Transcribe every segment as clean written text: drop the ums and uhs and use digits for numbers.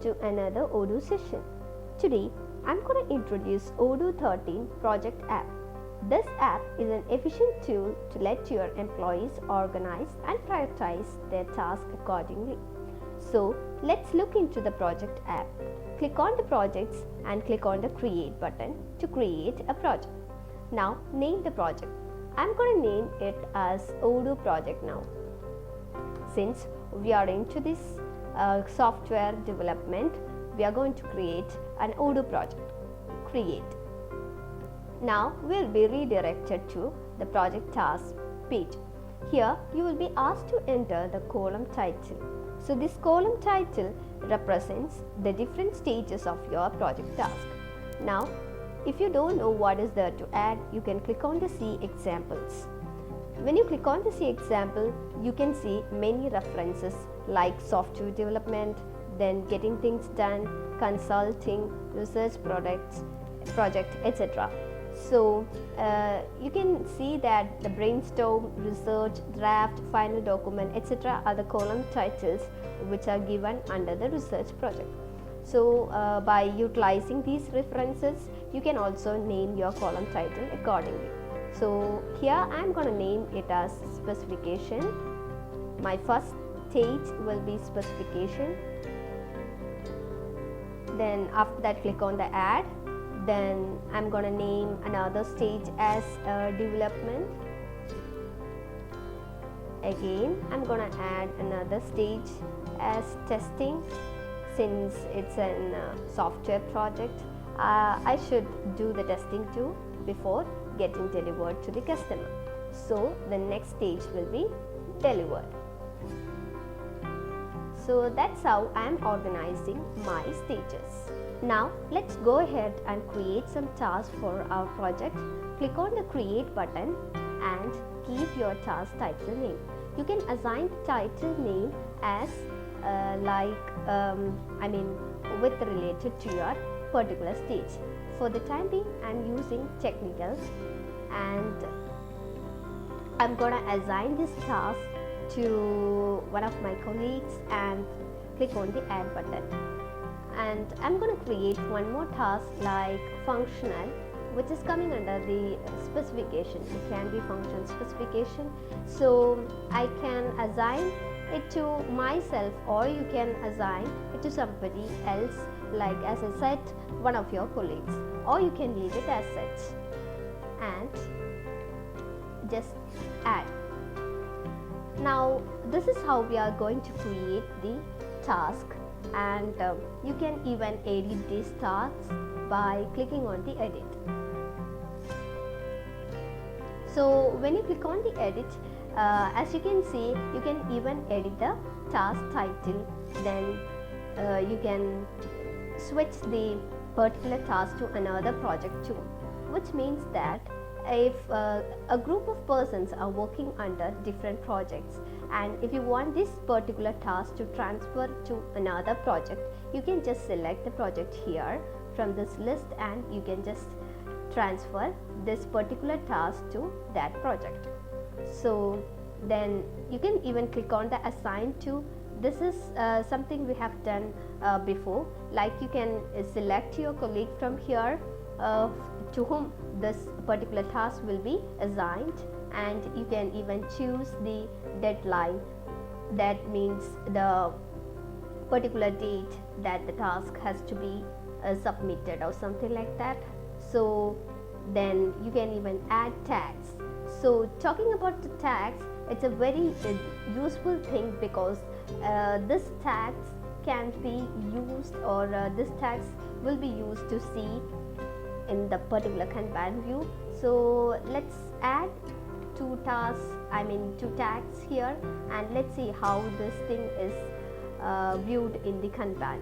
to another Odoo session. Today I'm going to introduce Odoo13 project app. This app is an efficient tool to let your employees organize and prioritize their tasks accordingly. So let's look into the project app. Click on the projects and click on the create button to create a project. Now name the project. I'm going to name it as Odoo project now. Since we are into this software development, we are going to create an Odoo project. Create. Now we will be redirected to the project task page. Here you will be asked to enter the column title. So this column title represents the different stages of your project task. Now if you don't know what is there to add, you can click on the see examples. When you click on the see example, you can see many references like software development, then getting things done, consulting, research project, etc. So you can see that the brainstorm, research, draft, final document, etc. are the column titles which are given under the research project. So by utilizing these references, you can also name your column title accordingly. So here I am going to name it as specification. My first stage will be specification. Then after that, click on the add. Then I'm going to name another stage as development. Again, I'm going to add another stage as testing. Since it's a software project, I should do the testing too before getting delivered to the customer. So the next stage will be delivered. So that's how I am organizing my stages. Now let's go ahead and create some tasks for our project. Click on the create button and keep your task title name. You can assign the title name as with related to your particular stage. For the time being, I'm using technical, and I'm gonna assign this task to one of my colleagues and click on the add button. And I'm gonna create one more task like functional, which is coming under the specification. It can be function specification. So I can assign it to myself, or you can assign it to somebody else, like as I said, one of your colleagues, or you can leave it as such and just add. Now this is how we are going to create the task, and you can even edit these tasks by clicking on the edit. So when you click on the edit, as you can see, you can even edit the task title. Then you can switch the particular task to another project too, which means that if a group of persons are working under different projects, and if you want this particular task to transfer to another project, you can just select the project here from this list and you can just transfer this particular task to that project. So then you can even click on the assign to. This is something we have done before, like you can select your colleague from here to whom this particular task will be assigned, and you can even choose the deadline. That means the particular date that the task has to be submitted or something like that. So then you can even add tags. So talking about the tags, it's a very useful thing, because this tags can be used, or this tags will be used to see in the particular Kanban view. So let's add two tags here, and let's see how this thing is viewed in the Kanban.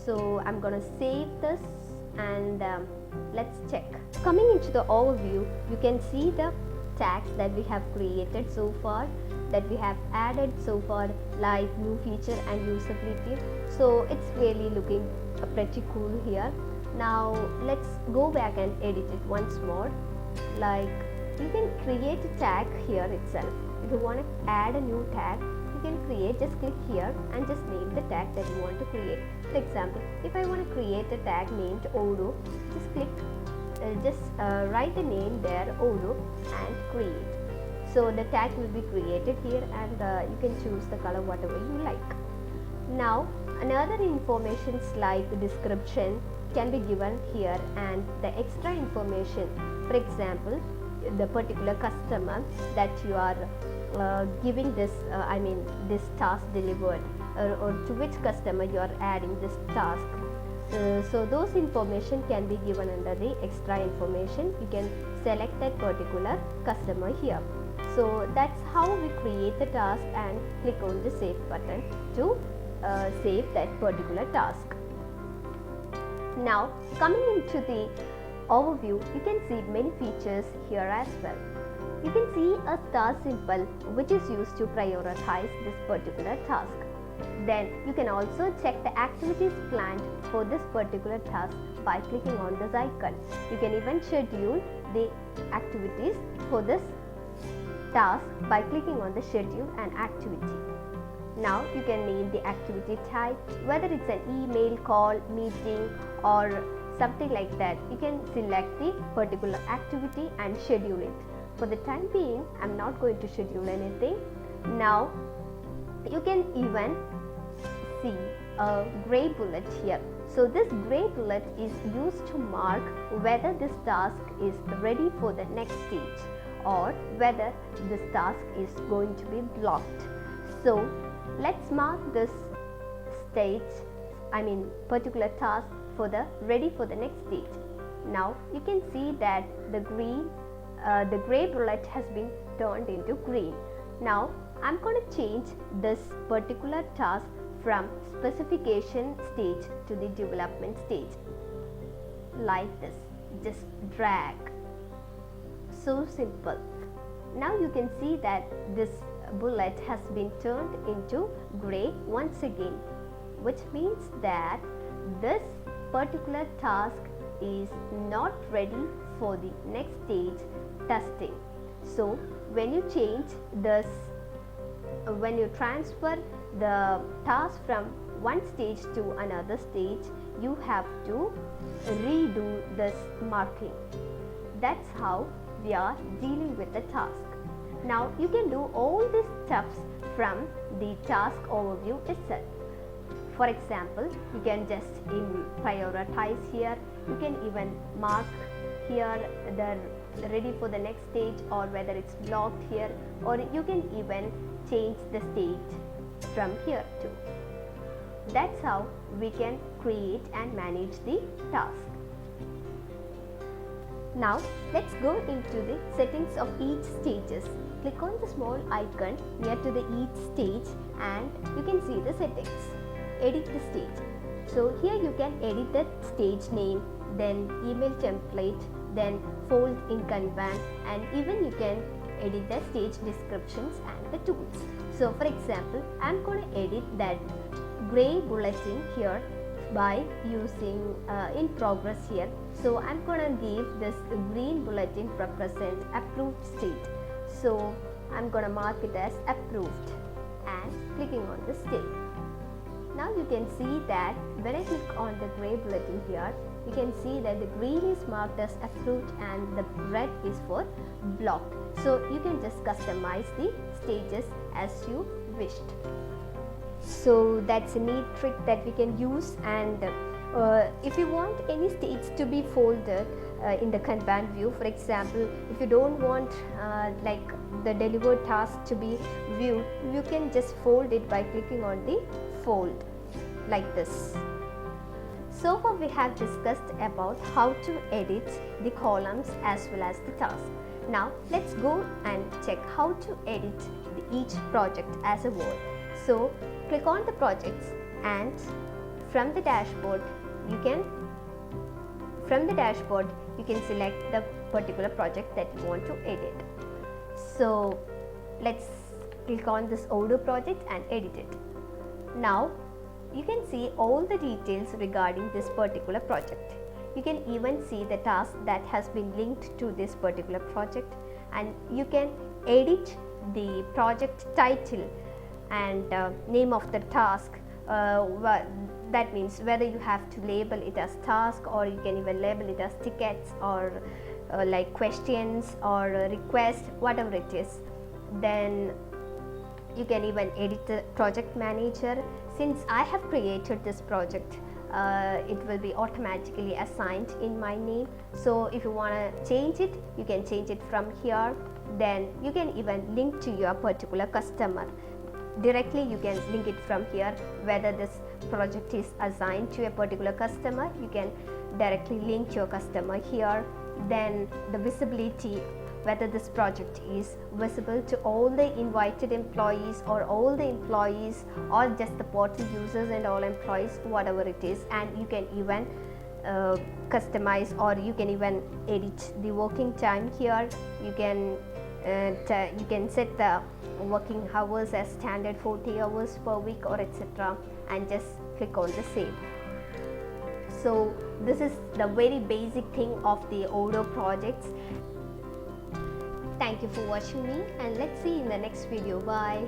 So I'm gonna save this and let's check. Coming into the overview, you can see the tags that we have created so far, that we have added so far, like new feature and usability. So it's really looking pretty cool here. Now let's go back and edit it once more. Like you can create a tag here itself. If you want to add a new tag, you can create, just click here and just name the tag that you want to create. For example, if I want to create a tag named Odoo, just write the name there, Odoo, and create. So the tag will be created here, and you can choose the color whatever you like. Now another informations like description can be given here, and the extra information, for example, the particular customer that you are giving this this task delivered, or to which customer you are adding this task. So those information can be given under the extra information. You can select that particular customer here. So that's how we create the task and click on the save button to save that particular task. Now coming into the overview, you can see many features here as well. You can see a star symbol which is used to prioritize this particular task. Then you can also check the activities planned for this particular task by clicking on this icon. You can even schedule the activities for this task by clicking on the schedule and activity. Now you can name the activity type, whether it's an email, call, meeting, or something like that. You can select the particular activity and schedule it. For the time being, I'm not going to schedule anything. Now you can even see a gray bullet here. So this gray bullet is used to mark whether this task is ready for the next stage or whether this task is going to be blocked. So let's mark this stage, particular task for the ready for the next stage. Now you can see that the gray bullet has been turned into green. Now I'm going to change this particular task from specification stage to the development stage like this. Just drag. So simple. Now you can see that this bullet has been turned into gray once again, which means that this particular task is not ready for the next stage testing. So when you change this, when you transfer the task from one stage to another stage, you have to redo this marking. That's how we are dealing with the task. Now you can do all these steps from the task overview itself. For example, you can just prioritize here. You can even mark here the ready for the next stage, or whether it's blocked here, or you can even change the stage from here too. That's how we can create and manage the task. Now let's go into the settings of each stages. Click on the small icon near to the each stage and you can see the settings. Edit the stage. So here you can edit the stage name, then email template, then fold in Kanban, and even you can edit the stage descriptions and the tools. So for example, I'm going to edit that gray bulletin here by using in progress here. So I'm going to give this green bulletin represent approved state. So I'm going to mark it as approved and clicking on the state. Now you can see that when I click on the gray bulletin here, you can see that the green is marked as approved and the red is for blocked. So you can just customize the stages as you wished. So that's a neat trick that we can use, and if you want any stage to be folded in the Kanban view, for example, if you don't want like the delivered task to be viewed, you can just fold it by clicking on the fold like this. So far we have discussed about how to edit the columns as well as the task. Now let's go and check how to edit each project as a whole. So click on the projects, and from the dashboard you can select the particular project that you want to edit. So let's click on this Odoo project and edit it. Now you can see all the details regarding this particular project. You can even see the task that has been linked to this particular project, and you can edit the project title and name of the task, that means whether you have to label it as task, or you can even label it as tickets, or like questions or request, whatever it is. Then you can even edit the project manager. Since I have created this project, it will be automatically assigned in my name. So if you want to change it, you can change it from here. Then you can even link to your particular customer. Directly you can link it from here. Whether this project is assigned to a particular customer, you can directly link your customer here. Then the visibility, whether this project is visible to all the invited employees or all the employees, or just the portal users and all employees, whatever it is. And you can even customize, or you can even edit the working time here. You can set the working hours as standard 40 hours per week or etc., and just click on the save. So this is the very basic thing of the Odoo projects. Thank you for watching me, and let's see in the next video. Bye.